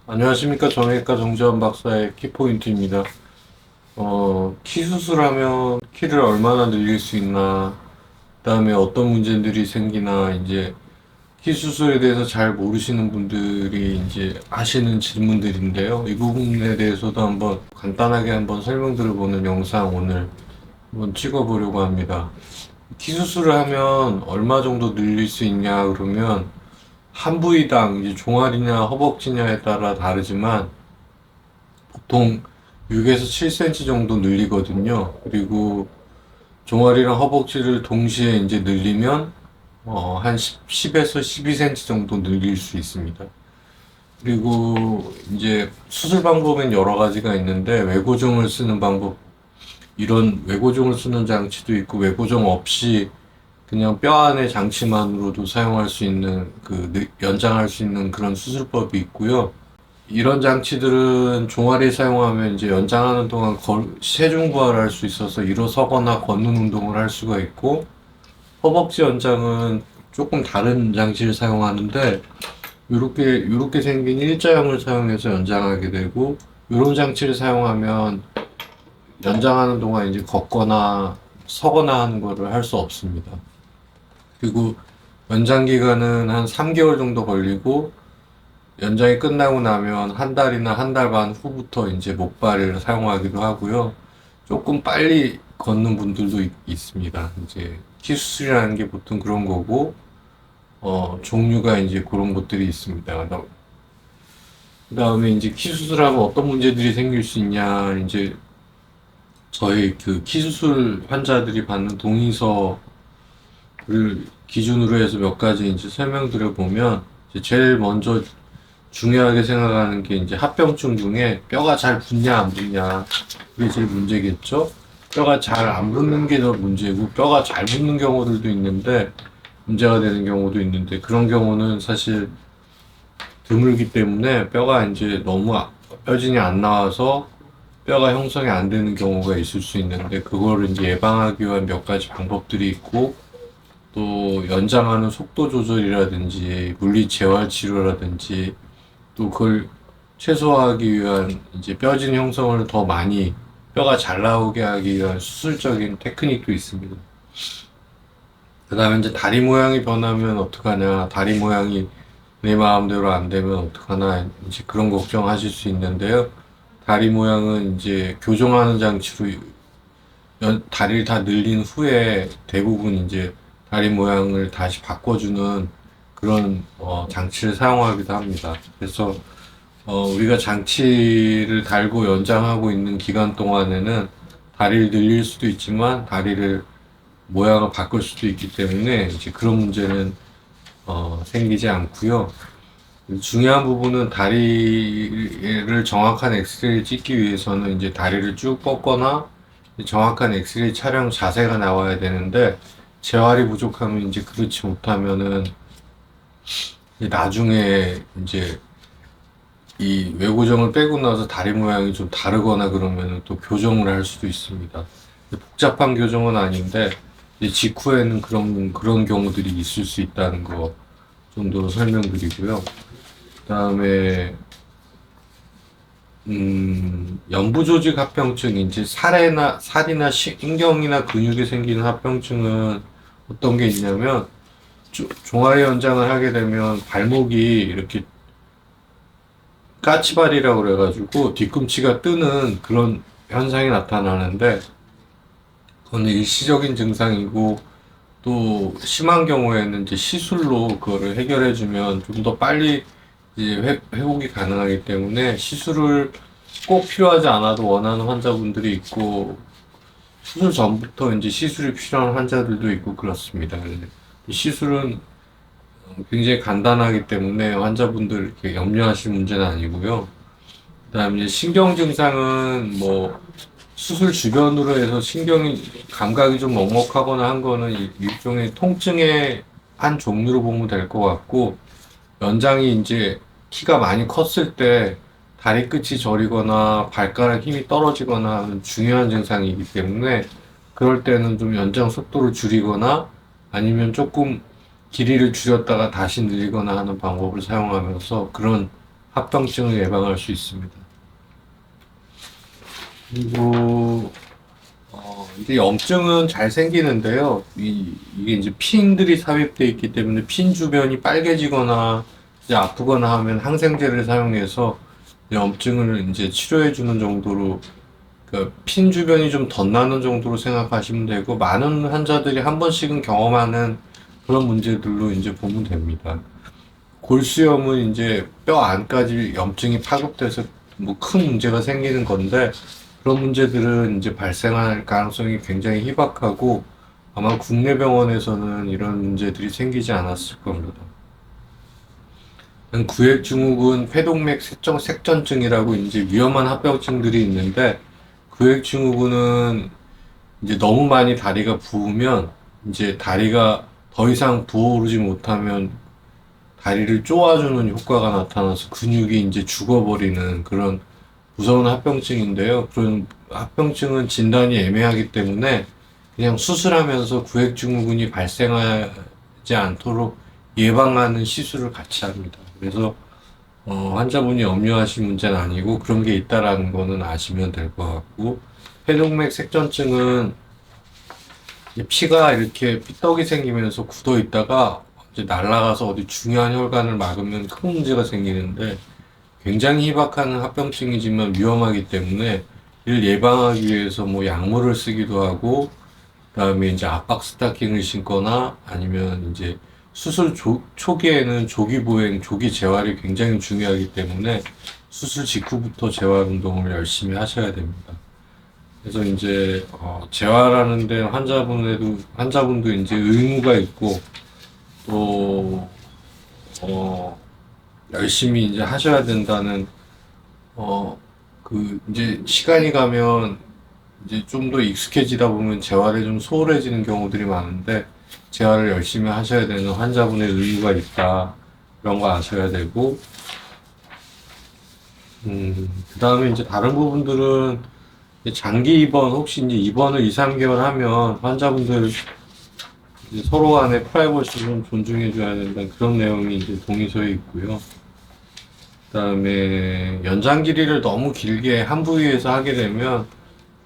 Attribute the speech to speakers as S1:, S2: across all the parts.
S1: 안녕하십니까. 정형외과 정재환 박사의 키포인트입니다. 키 수술하면 키를 얼마나 늘릴 수 있나, 그다음에 어떤 문제들이 생기나, 이제 키 수술에 대해서 잘 모르시는 분들이 이제 하시는 질문들인데요. 이 부분에 대해서도 한번 간단하게 한번 설명드려보는 영상 오늘 한번 찍어보려고 합니다. 키 수술을 하면 얼마 정도 늘릴 수 있냐 그러면 한 부위당 이제 종아리냐 허벅지냐에 따라 다르지만 보통 6에서 7cm 정도 늘리거든요. 그리고 종아리랑 허벅지를 동시에 이제 늘리면 한 10에서 12cm 정도 늘릴 수 있습니다. 그리고 이제 수술 방법엔 여러 가지가 있는데 외고정을 쓰는 방법, 이런 외고정을 쓰는 장치도 있고 외고정 없이 그냥 뼈 안의 장치만으로도 사용할 수 있는 연장할 수 있는 그런 수술법이 있고요. 이런 장치들은 종아리 사용하면 이제 연장하는 동안 체중 부하를 할 수 있어서 일어서거나 걷는 운동을 할 수가 있고, 허벅지 연장은 조금 다른 장치를 사용하는데 이렇게 생긴 일자형을 사용해서 연장하게 되고, 이런 장치를 사용하면 연장하는 동안 이제 걷거나 서거나 하는 거를 할 수 없습니다. 그리고 연장 기간은 한 3개월 정도 걸리고, 연장이 끝나고 나면 한 달이나 한 달 반 후부터 이제 목발을 사용하기도 하고요. 조금 빨리 걷는 분들도 있습니다. 이제 키 수술이라는 게 보통 그런 거고, 종류가 이제 그런 것들이 있습니다. 그 다음에 이제 키 수술하면 어떤 문제들이 생길 수 있냐, 이제 저희 키 수술 환자들이 받는 동의서를 기준으로 해서 몇 가지 이제 설명드려 보면, 이제 제일 먼저 중요하게 생각하는 게 이제 합병증 중에 뼈가 잘 붙냐 안 붙냐, 그게 제일 문제겠죠. 뼈가 잘 안 붙는 게 더 문제고, 뼈가 잘 붙는 경우들도 있는데 문제가 되는 경우도 있는데, 그런 경우는 사실 드물기 때문에 뼈가 이제 너무 뼈진이 안 나와서 뼈가 형성이 안 되는 경우가 있을 수 있는데, 그거를 이제 예방하기 위한 몇 가지 방법들이 있고, 또 연장하는 속도 조절이라든지 물리 재활 치료라든지, 또 그걸 최소화하기 위한 이제 뼈진 형성을 더 많이 뼈가 잘 나오게 하기 위한 수술적인 테크닉도 있습니다. 그 다음에 이제 다리 모양이 변하면 어떡하냐, 다리 모양이 내 마음대로 안 되면 어떡하나, 이제 그런 걱정하실 수 있는데요. 다리 모양은 이제 교정하는 장치로 다리를 다 늘린 후에 대부분 이제 다리 모양을 다시 바꿔주는 그런 장치를 사용하기도 합니다. 그래서 우리가 장치를 달고 연장하고 있는 기간 동안에는 다리를 늘릴 수도 있지만 다리를 모양을 바꿀 수도 있기 때문에 이제 그런 문제는 생기지 않고요. 중요한 부분은 다리를 정확한 엑스레이를 찍기 위해서는 이제 다리를 쭉 뻗거나 정확한 엑스레이 촬영 자세가 나와야 되는데, 재활이 부족하면 이제 그렇지 못하면은 나중에 이제 이 외고정을 빼고 나서 다리 모양이 좀 다르거나 그러면 또 교정을 할 수도 있습니다. 복잡한 교정은 아닌데 이제 직후에는 그런 경우들이 있을 수 있다는 거 정도로 설명드리고요. 그다음에 연부 조직 합병증, 이제 살이나 신경이나 근육에 생기는 합병증은 어떤 게 있냐면, 종아리 연장을 하게 되면 발목이 이렇게 까치발이라고 그래가지고 뒤꿈치가 뜨는 그런 현상이 나타나는데, 그건 일시적인 증상이고, 또 심한 경우에는 이제 시술로 그거를 해결해주면 좀 더 빨리 이제 회복이 가능하기 때문에 시술을 꼭 필요하지 않아도 원하는 환자분들이 있고, 수술 전부터 이제 시술이 필요한 환자들도 있고 그렇습니다. 시술은 굉장히 간단하기 때문에 환자분들 이렇게 염려하실 문제는 아니고요. 그다음에 이제 신경 증상은 뭐 수술 주변으로 해서 신경이 감각이 좀 먹먹하거나 한 거는 일종의 통증의 한 종류로 보면 될 것 같고, 연장이 이제 키가 많이 컸을 때 다리 끝이 저리거나 발가락 힘이 떨어지거나 하는 중요한 증상이기 때문에, 그럴 때는 좀 연장 속도를 줄이거나 아니면 조금 길이를 줄였다가 다시 늘리거나 하는 방법을 사용하면서 그런 합병증을 예방할 수 있습니다. 그리고 이제 염증은 잘 생기는데요. 이게 이제 핀들이 삽입되어 있기 때문에 핀 주변이 빨개지거나 이제 아프거나 하면 항생제를 사용해서 염증을 이제 치료해 주는 정도로, 그러니까 핀 주변이 좀 덧나는 정도로 생각하시면 되고, 많은 환자들이 한 번씩은 경험하는 그런 문제들로 이제 보면 됩니다. 골수염은 이제 뼈 안까지 염증이 파급돼서 뭐 큰 문제가 생기는 건데, 그런 문제들은 이제 발생할 가능성이 굉장히 희박하고 아마 국내 병원에서는 이런 문제들이 생기지 않았을 겁니다. 구획증후군 폐동맥 색전증이라고 이제 위험한 합병증들이 있는데, 구획증후군은 이제 너무 많이 다리가 부으면 이제 다리가 더 이상 부어오르지 못하면 다리를 쪼아주는 효과가 나타나서 근육이 이제 죽어버리는 그런 무서운 합병증인데요. 그런 합병증은 진단이 애매하기 때문에 그냥 수술하면서 구획증후군이 발생하지 않도록 예방하는 시술을 같이 합니다. 그래서 환자분이 염려하실 문제는 아니고 그런 게 있다라는 거는 아시면 될 것 같고, 폐동맥 색전증은 피가 이렇게 삐떡이 생기면서 굳어 있다가 이제 날아가서 어디 중요한 혈관을 막으면 큰 문제가 생기는데, 굉장히 희박한 합병증이지만 위험하기 때문에 이를 예방하기 위해서 뭐 약물을 쓰기도 하고, 그다음에 이제 압박 스타킹을 신거나 아니면 이제 수술 초기에는 조기 보행, 조기 재활이 굉장히 중요하기 때문에 수술 직후부터 재활 운동을 열심히 하셔야 됩니다. 그래서 이제 재활하는데 환자분도 이제 의무가 있고 또 열심히 이제 하셔야 된다는, 이제 시간이 가면 이제 좀 더 익숙해지다 보면 재활에 좀 소홀해지는 경우들이 많은데, 재활을 열심히 하셔야 되는 환자분의 의무가 있다. 그런 거 아셔야 되고, 그 다음에 이제 다른 부분들은 장기 입원, 혹시 이제 입원을 2, 3개월 하면 환자분들 이제 서로 간의 프라이버시 좀 존중해 줘야 된다는 그런 내용이 이제 동의서에 있고요. 그다음에 연장 길이를 너무 길게 한 부위에서 하게 되면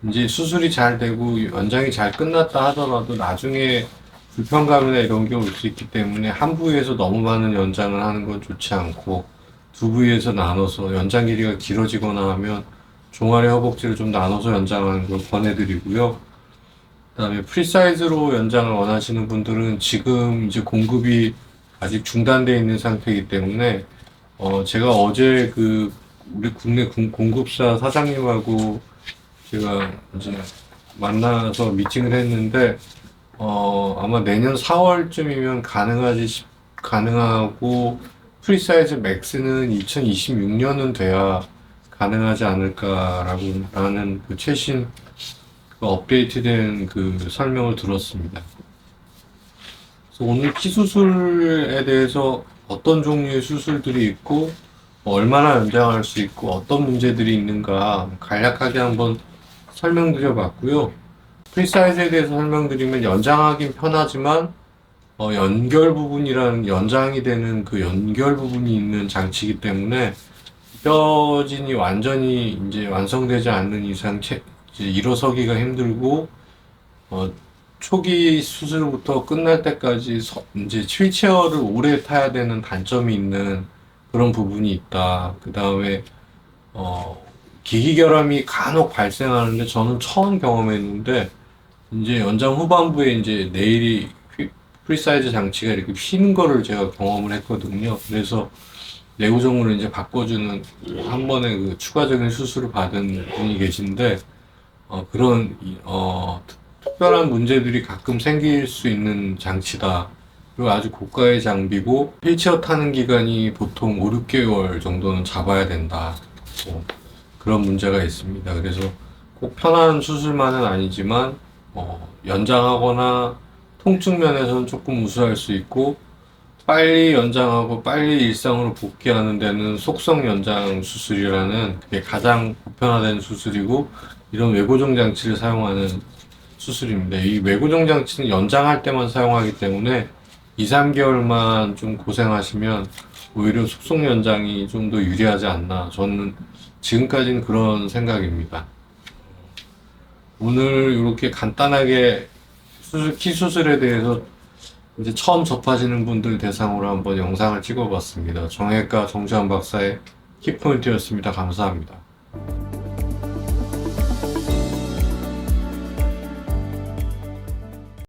S1: 이제 수술이 잘 되고 연장이 잘 끝났다 하더라도 나중에 불편감이나 이런 게 올 수 있기 때문에 한 부위에서 너무 많은 연장을 하는 건 좋지 않고, 두 부위에서 나눠서 연장 길이가 길어지거나 하면 종아리 허벅지를 좀 나눠서 연장하는 걸 권해드리고요. 그다음에 프리사이즈로 연장을 원하시는 분들은 지금 이제 공급이 아직 중단되어 있는 상태이기 때문에 제가 어제 우리 국내 공급사 사장님하고 제가 이제 만나서 미팅을 했는데, 아마 내년 4월쯤이면 가능하고, 프리사이즈 맥스는 2026년은 돼야 가능하지 않을까라는 그 최신 업데이트된 그 설명을 들었습니다. 그래서 오늘 키 수술에 대해서 어떤 종류의 수술들이 있고, 얼마나 연장할 수 있고, 어떤 문제들이 있는가 간략하게 한번 설명드려 봤고요. 프리사이즈에 대해서 설명드리면 연장하긴 편하지만, 연결 부분이라는 연장이 되는 그 연결 부분이 있는 장치이기 때문에 뼈진이 완전히 이제 완성되지 않는 이상 이제 일어서기가 힘들고, 초기 수술부터 끝날 때까지 이제 휠체어를 오래 타야 되는 단점이 있는 그런 부분이 있다. 그 다음에 기기결함이 간혹 발생하는데 저는 처음 경험했는데, 이제 연장 후반부에 이제 네일이 프리사이즈 장치가 이렇게 휘는 거를 제가 경험을 했거든요. 그래서 내구정으로 이제 바꿔주는 한 번에 그 추가적인 수술을 받은 분이 계신데, 그런 특별한 문제들이 가끔 생길 수 있는 장치다. 그리고 아주 고가의 장비고 휠체어 타는 기간이 보통 5, 6개월 정도는 잡아야 된다. 그런 문제가 있습니다. 그래서 꼭 편한 수술만은 아니지만 연장하거나 통증 면에서는 조금 우수할 수 있고, 빨리 연장하고 빨리 일상으로 복귀하는 데는 속성 연장 수술이라는 그게 가장 보편화된 수술이고, 이런 외고정 장치를 사용하는 수술입니다. 이 외고정 장치는 연장할 때만 사용하기 때문에 2, 3개월만 좀 고생하시면 오히려 숙속 연장이 좀 더 유리하지 않나. 저는 지금까지는 그런 생각입니다. 오늘 이렇게 간단하게 키 수술에 대해서 이제 처음 접하시는 분들 대상으로 한번 영상을 찍어봤습니다. 정형외과 정주환 박사의 키포인트였습니다. 감사합니다.